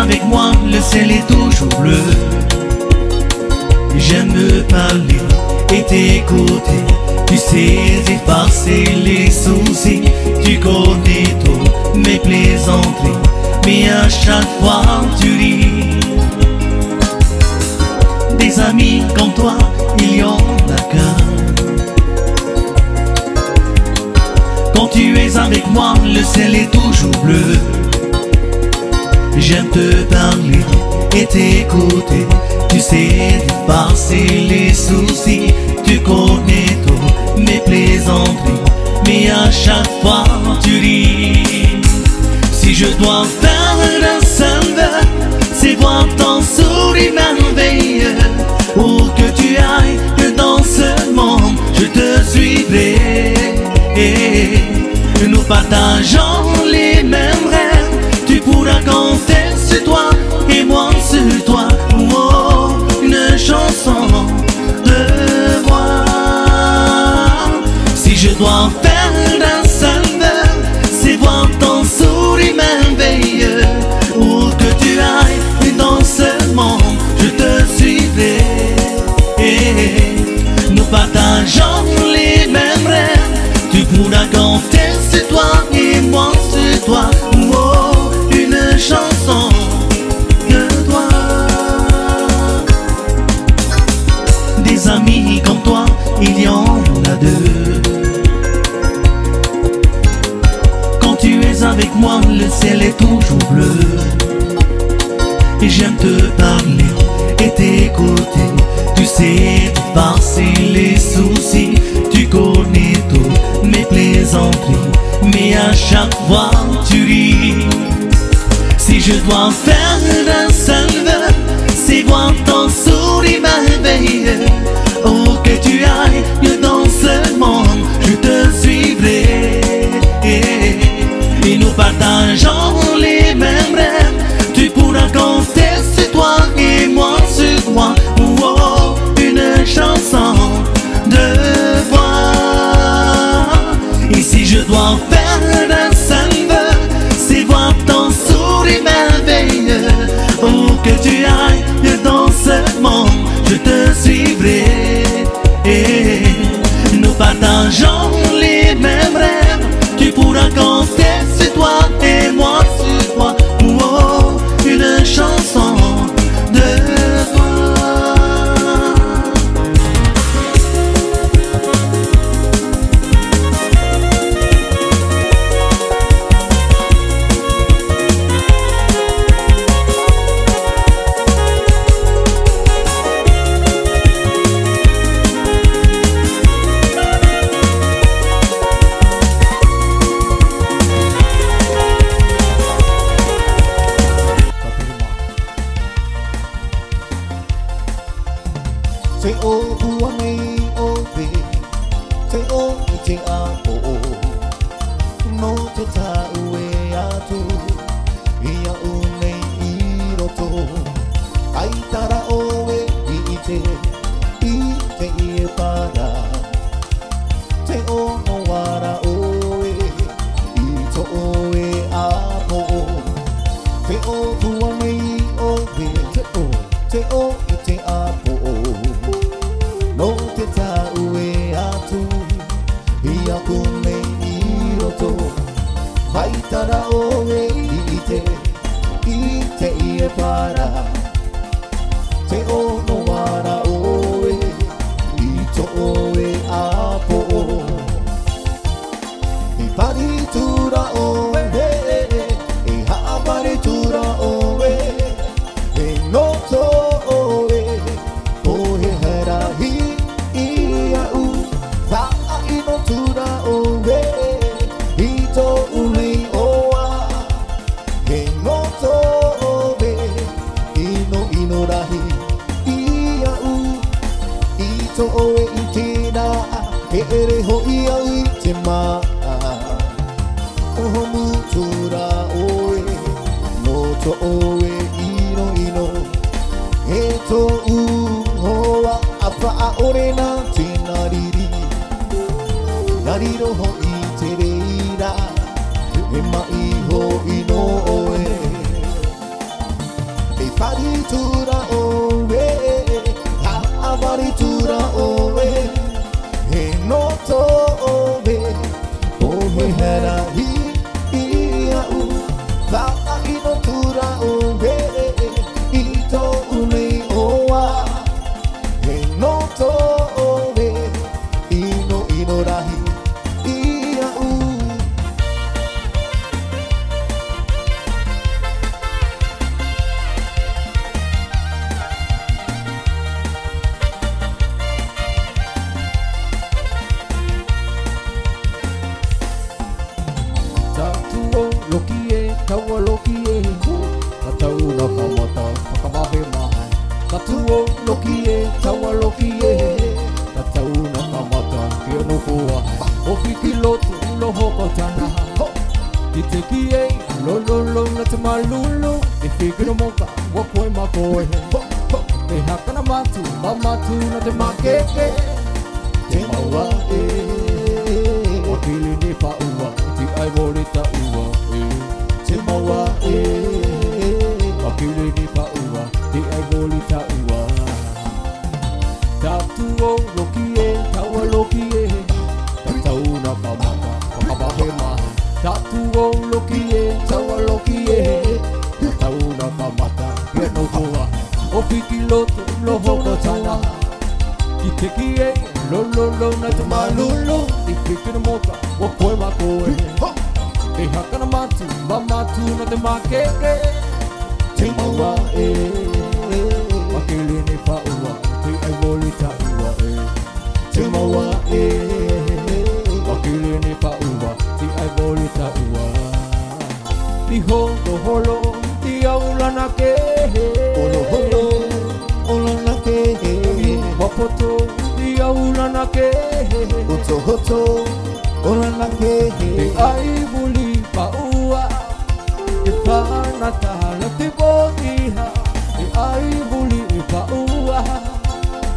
avec moi, le ciel est toujours bleu. J'aime parler et t'écouter. Tu sais effacer les soucis. Tu connais tous mes plaisanteries, mais à chaque fois tu ris. Des amis comme toi, il y en a qu'un. Quand tu es avec moi, le ciel est toujours bleu. J'aime te parler et t'écouter. Tu sais dépasser les soucis. Tu connais tous mes plaisanteries, mais à chaque fois tu ris. Si je dois faire un seul vœu, c'est voir ton sourire merveilleux. Où que tu ailles dans ce monde, je te suivrai. Nous partageons les mêmes rêves. Tu pourras compter sur toi et moi sur toi. Oh, une chanson de moi. Si je dois faire un seul vœu, c'est voir ton sourire merveilleux. Où que tu ailles dans ce monde, je te suivrai. Nous partageons les mêmes rêves. Tu pourras compter sur toi et moi sur toi. Oh, une chanson de toi. Des amis comme toi, il y en a deux. Quand tu es avec moi, le ciel est toujours bleu. Et j'aime te parler et t'écouter. Tu sais dépasser les soucis. Tu connais tous mes plaisanteries, mais à chaque fois tu ris. Si je dois faire un seul vœu, c'est voir ton sourire merveilleux. Où que tu ailles dans ce monde, je te suivrai. Et nous partageons les mêmes rêves. Tu pourras compter sur toi et moi sur toi. Oh, une chanson de voix. Et si je dois faire un seul vœu, c'est voir ton sourire merveilleux. Où que tu ailles dans ce monde, je te suivrai. Nous partageons les mêmes rêves. Tu pourras compter sur toi et moi sur toi. Oh, une chanson de toi. Te o ua nei o te, te o I te apo o. No te tau e atu, ia u nei I roto. Ai tara o e I te I e para. Te o no wara o e, I to o e apo o. Te o ua nei o te o I te apo o. No te tau e atu, ia ku nei I roto. Mai tara o e I te I e para. Te o no wara o e, I to o e apo o. I pari tura o e, e haapari tura o e, e no to o e, o he harahi. Ere ho ia I te maa. Oho mutura oe, no to oe ino ino. He to u hoa apa a ore na te nariri. Nariro ho I te reira, he mai ho ino oe. Paritura owe, paritura owe, enoto owe, owe hera ia u, va inotura owe, ito ule oa, enoto owe, inorahi ia u. Taua lokie, tau na kamata, pakamahe mahai. Tatuo lokie, taua lokie, tau na kamata, kia no kua. O fiki lotu, loho ko tana. I te kie, lo na te malulu, e fiki no moka, wakoe makoe. Te haka na matu, mamatu na te makeke. Te maua e, wakili ni paua, ti ai wori ta ua e. Te maua e, wakili ni paua, te ai wori ta ua. Tatuo lokie, taua lokie, tau na kamata, pakamahe mahe. Tatuo lokie, taua lokie, tau na kamata, kia no kua. O fiki lotu, loho ko tana. I te kie, lo na te malulu, i fiki no moka, wakoe makoe. E haka na matu, mamatu na te makeke. Te maua e, wakili ni paua, te ai woli ta ua e. Te maua e, wakili ni paua, te ai woli ta ua. Ni holo holo, ti aula na ke. Holo holo, ola na ke. Wapoto, ti aula na ke. Hoto hoto, ola na ke. Te ai woli paua, e whanata na te botiha. E ai woli paua,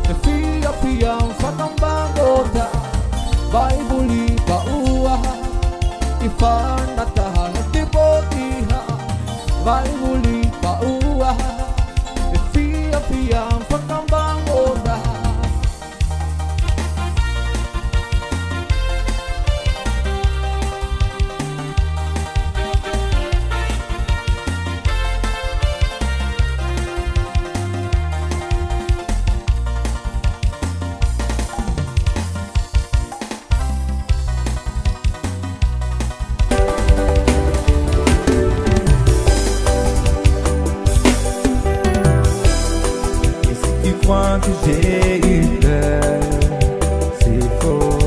e fia fia whakambangota. Vai woli paua, e whanata na te botiha. Vai woli paua, e fia fia whakambangota. Que j'ai eu peur, c'est faux.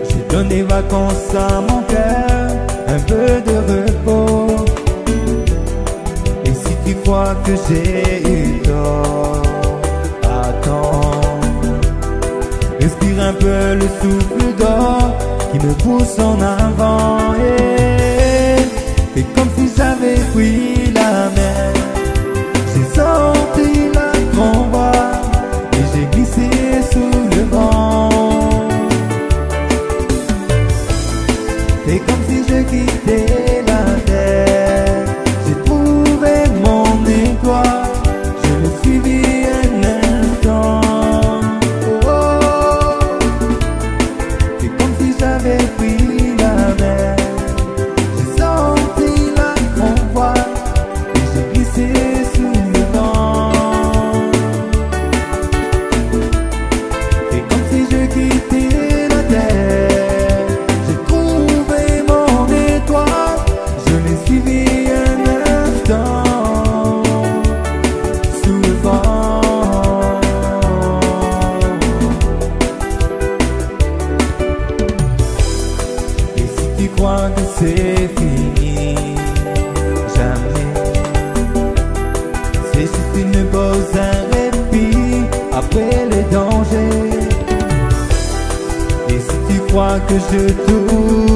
J'ai donné vacances à mon cœur, un peu de repos. Et si tu crois que j'ai eu tort, attends. Respire un peu le souffle d'or qui me pousse en avant. Et c'est comme si j'avais pris la mer. J'ai sorti la grand-voix et j'ai glissé sous le vent. C'est comme si je quittais la terre. J'ai trouvé mon étoile, je l'ai suivi un instant. Oh, oh. C'est comme si j'avais pris la mer. J'ai sorti la grand-voix et j'ai glissé sous le vent. C'est comme si je quittais la terre. J'ai trouvé mon étoile, je l'ai suivi un instant sous le vent. Et si tu crois que c'est fini, jamais. C'est juste une pause, un répit après les dangers. Et si tu crois que je t'oublie,